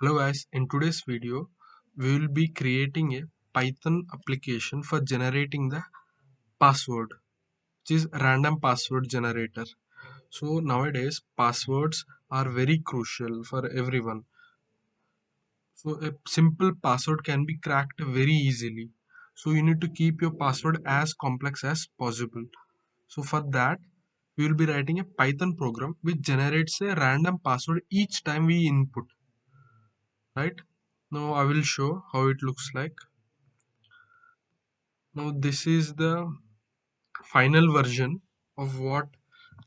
Hello guys, in today's video we will be creating a Python application for generating the password, which is random password generator. So nowadays passwords are very crucial for everyone. So a simple password can be cracked very easily. So you need to keep your password as complex as possible. So for that we will be writing a Python program which generates a random password each time we input, right? Now I will show how it looks like. Now this is the final version of what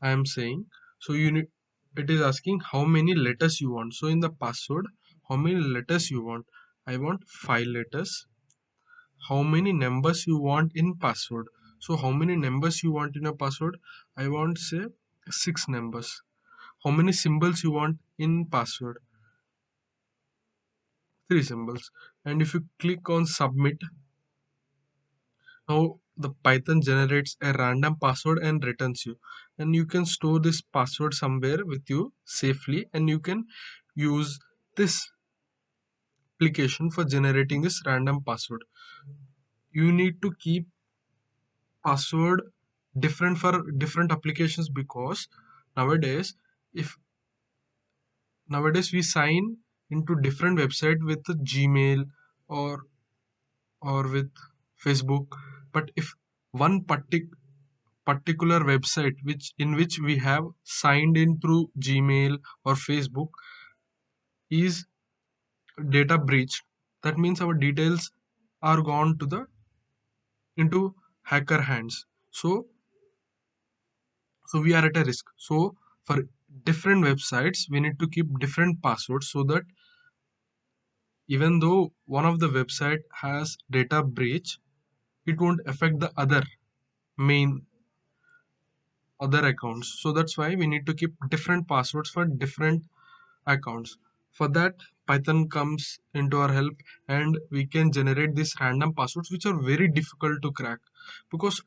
I am saying. So it is asking how many letters you want. So in the password, how many letters you want? I want 5 letters. How many numbers you want in password? So how many numbers you want in a password? I want say 6 numbers. How many symbols you want in password? 3 symbols. And if you click on submit, now the Python generates a random password and returns you. And you can store this password somewhere with you safely, and you can use this application for generating this random password. You need to keep password different for different applications because nowadays if nowadays we sign into different website with the Gmail or with Facebook, but if one particular website which we have signed in through Gmail or Facebook is data breached, that means our details are gone to the into hacker hands. So we are at a risk. So for different websites we need to keep different passwords so that even though one of the website has data breach, it won't affect the main other accounts. So that's why we need to keep different passwords for different accounts. For that, Python comes into our help, and we can generate these random passwords which are very difficult to crack. Because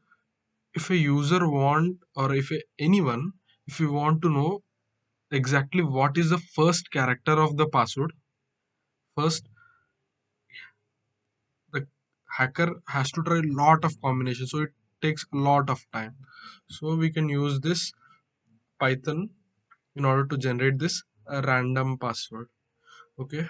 if a user want, or anyone, if you want to know exactly what is the first character of the password, first the hacker has to try a lot of combinations, so it takes a lot of time. So we can use this Python in order to generate this random password. Okay.